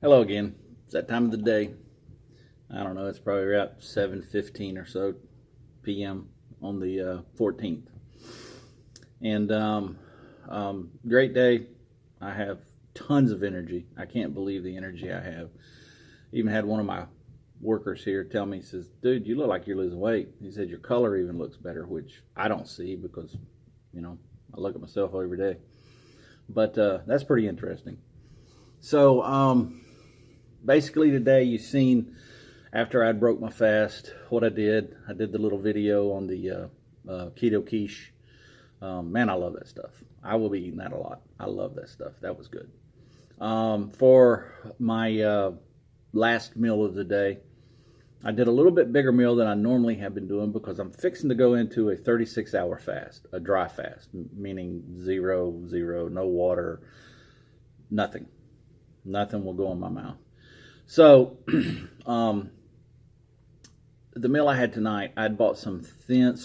Hello again. It's that time of the day. I don't know. It's probably about 7:15 or so p.m. on the 14th. And great day. I have tons of energy. I can't believe the energy I have. Even had one of my workers here tell me, he says, "Dude, you look like you're losing weight." He said, "Your color even looks better," which I don't see because, I look at myself every day. But that's pretty interesting. So, basically today you've seen after I broke my fast what I did. I did the little video on the keto quiche. Man, I love that stuff. I will be eating that a lot. I love that stuff. That was good. For my last meal of the day, I did a little bit bigger meal than I normally have been doing because I'm fixing to go into a 36-hour fast, a dry fast, meaning zero, no water, nothing. Nothing will go in my mouth. So, the meal I had tonight, I'd bought some thin,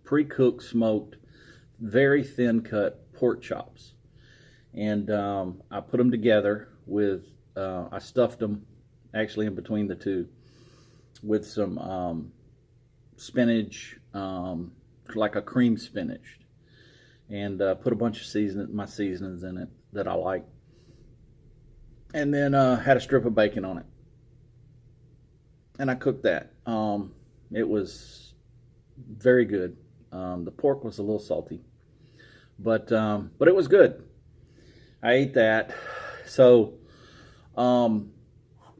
pre-cooked, smoked, very thin cut pork chops. And I put them together with, I stuffed them actually in between the two with some spinach, like a cream spinach. And put a bunch of my seasonings in it that I like. And then had a strip of bacon on it. And I cooked that. It was very good. The pork was a little salty, but it was good. I ate that. So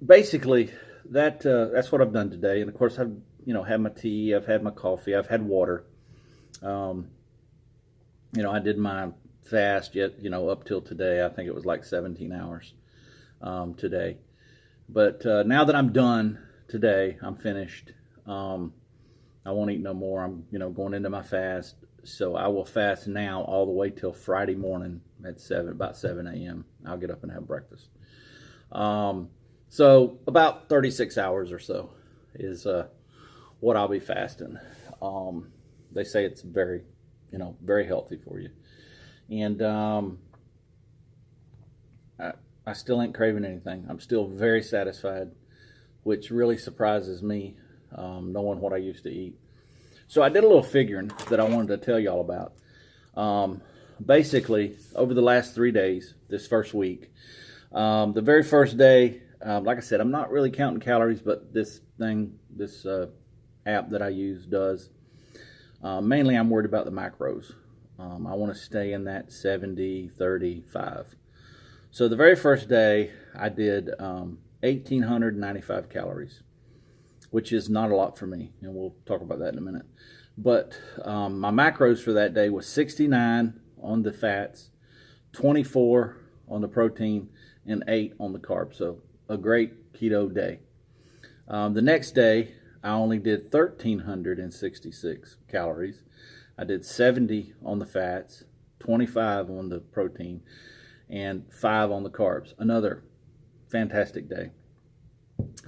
basically, that's what I've done today. And of course, I've had my tea. I've had my coffee. I've had water. I did my fast yet. Up till today, I think it was like 17 hours today. But now that I'm done today, I'm finished. I won't eat no more. I'm going into my fast, so I will fast now all the way till Friday morning at about 7 a.m. I'll get up and have breakfast. So about 36 hours or so is what I'll be fasting. They say it's very healthy for you, and I still ain't craving anything. I'm still very satisfied, which really surprises me, knowing what I used to eat. So I did a little figuring that I wanted to tell y'all about. Basically, over the last 3 days, this first week, the very first day, like I said, I'm not really counting calories, but this app that I use does. Mainly, I'm worried about the macros. I want to stay in that 70-35. So the very first day, I did 1,895 calories, which is not a lot for me, and we'll talk about that in a minute. But my macros for that day was 69 on the fats, 24 on the protein, and 8 on the carbs. So a great keto day. The next day, I only did 1,366 calories. I did 70 on the fats, 25 on the protein, and 5 on the carbs. Another fantastic day.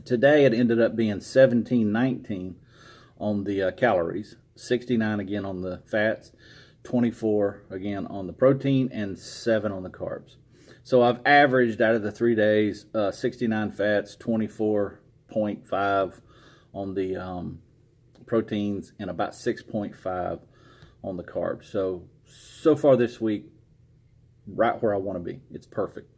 Today it ended up being 1719 on the calories, 69 again on the fats, 24 again on the protein, and 7 on the carbs. So I've averaged out of the 3 days 69 fats, 24.5 on the proteins, and about 6.5 on the carbs. So far this week, right where I want to be. It's perfect.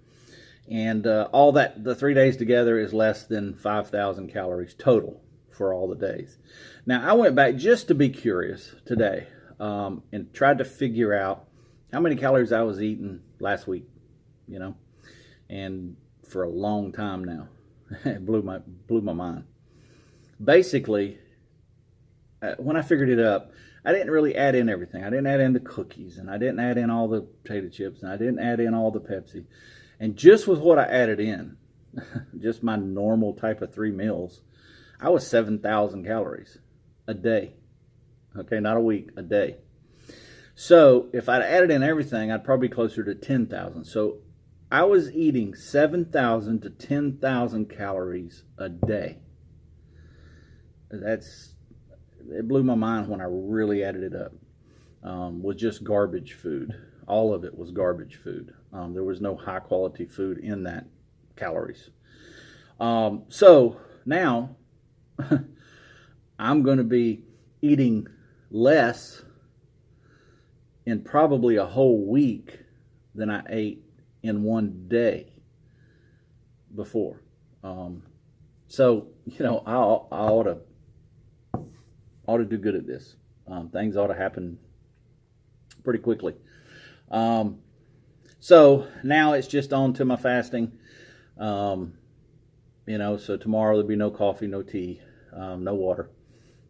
And all that, the 3 days together is less than 5,000 calories total for all the days. Now, I went back just to be curious today and tried to figure out how many calories I was eating last week, and for a long time now. It blew my mind. Basically, when I figured it up, I didn't really add in everything. I didn't add in the cookies, and I didn't add in all the potato chips, and I didn't add in all the Pepsi. And just with what I added in, just my normal type of 3 meals, I was 7,000 calories a day. Okay, not a week, a day. So if I'd added in everything, I'd probably be closer to 10,000. So I was eating 7,000 to 10,000 calories a day. It blew my mind when I really added it up. With just garbage food. All of it was garbage food. There was no high quality food in that calories. So now I'm going to be eating less in probably a whole week than I ate in one day before. So, I ought to do good at this. Things ought to happen pretty quickly. So now it's just on to my fasting. So tomorrow there'll be no coffee, no tea, no water.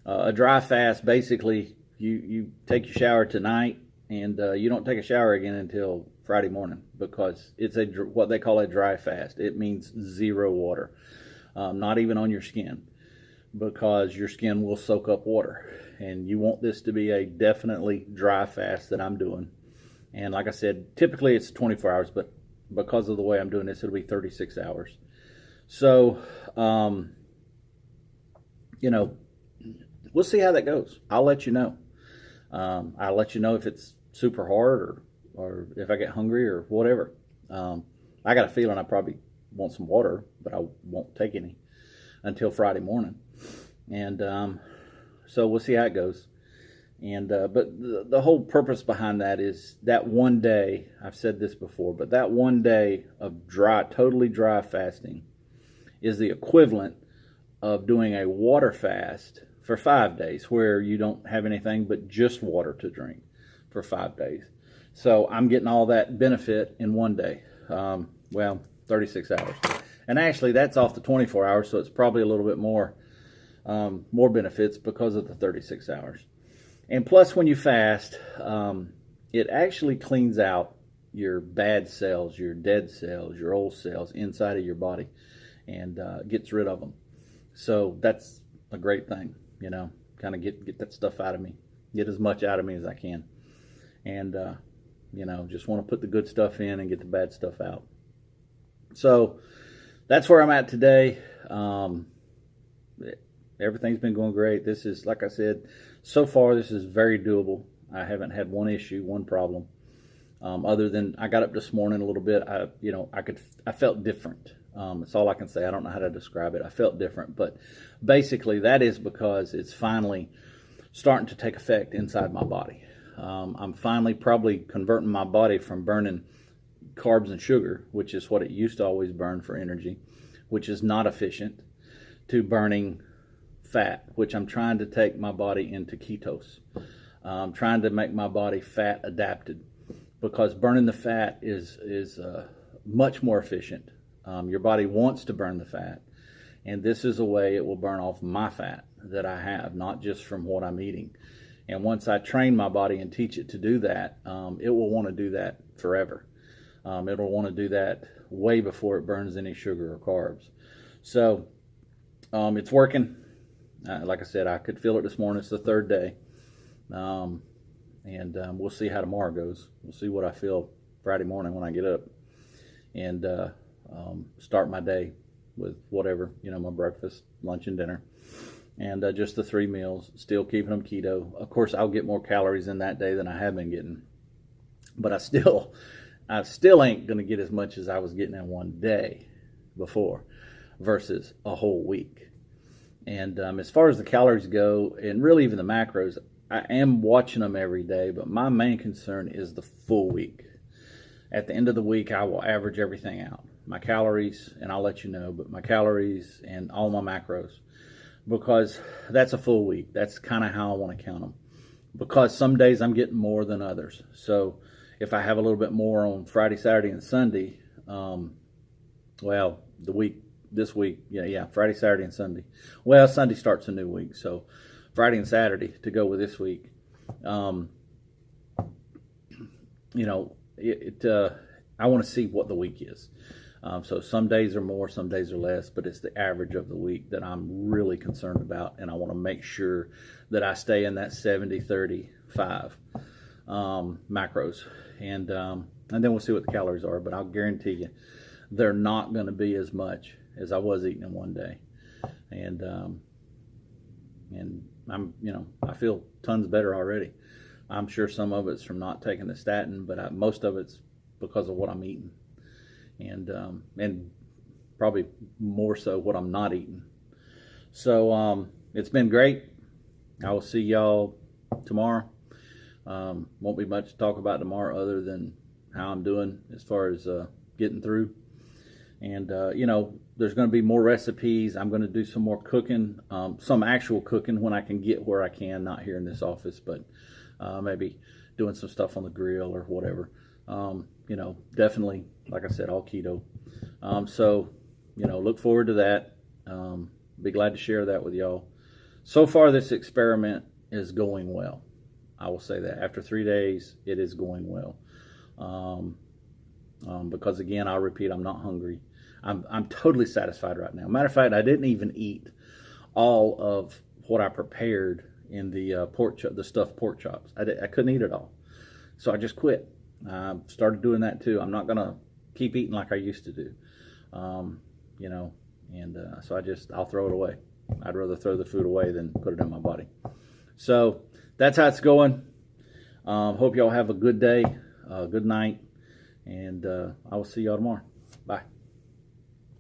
A dry fast, basically, you take your shower tonight, and you don't take a shower again until Friday morning, because it's what they call a dry fast. It means zero water, not even on your skin, because your skin will soak up water. And you want this to be a definitely dry fast that I'm doing. And like I said, typically it's 24 hours, but because of the way I'm doing this, it'll be 36 hours. So, we'll see how that goes. I'll let you know. I'll let you know if it's super hard or if I get hungry or whatever. I got a feeling I probably want some water, but I won't take any until Friday morning. And so we'll see how it goes. And but the whole purpose behind that is that one day, I've said this before, but that one day of totally dry fasting is the equivalent of doing a water fast for 5 days, where you don't have anything but just water to drink for 5 days. So I'm getting all that benefit in one day. 36 hours. And actually that's off the 24 hours, so it's probably a little bit more benefits because of the 36 hours. And plus, when you fast, it actually cleans out your bad cells, your dead cells, your old cells inside of your body, and gets rid of them. So that's a great thing, kind of get that stuff out of me, get as much out of me as I can. And, just want to put the good stuff in and get the bad stuff out. So that's where I'm at today. Everything's been going great. This is, like I said, so far this is very doable. I haven't had one issue, one problem, other than I got up this morning a little bit. I felt different. That's all I can say. I don't know how to describe it. I felt different, but basically that is because it's finally starting to take effect inside my body. I'm finally probably converting my body from burning carbs and sugar, which is what it used to always burn for energy, which is not efficient, to burning fat, which I'm trying to take my body into ketos. I'm trying to make my body fat adapted, because burning the fat is much more efficient. Your body wants to burn the fat, and this is a way it will burn off my fat that I have, not just from what I'm eating. And once I train my body and teach it to do that, it will want to do that forever. It'll want to do that way before it burns any sugar or carbs. So it's working. Like I said, I could feel it this morning. It's the third day. And we'll see how tomorrow goes. We'll see what I feel Friday morning when I get up and start my day with whatever, my breakfast, lunch, and dinner. And just the 3 meals, still keeping them keto. Of course, I'll get more calories in that day than I have been getting. But I still ain't going to get as much as I was getting in one day before versus a whole week. And as far as the calories go, and really even the macros, I am watching them every day, but my main concern is the full week. At the end of the week, I will average everything out. My calories, and I'll let you know, but my calories and all my macros, because that's a full week. That's kind of how I want to count them, because some days I'm getting more than others. So if I have a little bit more on Friday, Saturday, and Sunday, this week, Friday, Saturday, and Sunday. Well, Sunday starts a new week, so Friday and Saturday to go with this week. I want to see what the week is. So some days are more, some days are less, but it's the average of the week that I'm really concerned about, and I want to make sure that I stay in that 70-35 macros, and then we'll see what the calories are. But I'll guarantee you, they're not going to be as much as I was eating in one day, and I'm I feel tons better already. I'm sure some of it's from not taking the statin, but most of it's because of what I'm eating. And probably more so what I'm not eating. So it's been great. I will see y'all tomorrow. Won't be much to talk about tomorrow other than how I'm doing as far as getting through. And there's going to be more recipes. I'm going to do some more cooking, some actual cooking when I can get where I can, not here in this office, but maybe doing some stuff on the grill or whatever. Definitely, like I said, all keto. So look forward to that. Be glad to share that with y'all. So far, this experiment is going well. I will say that after 3 days, it is going well. Because again, I'll repeat, I'm not hungry. I'm totally satisfied right now. Matter of fact, I didn't even eat all of what I prepared in the the stuffed pork chops. I couldn't eat it all, so I just quit. I started doing that too. I'm not gonna keep eating like I used to do, so I'll throw it away. I'd rather throw the food away than put it in my body. So that's how it's going. Hope y'all have a good day, good night, and I will see y'all tomorrow. Bye.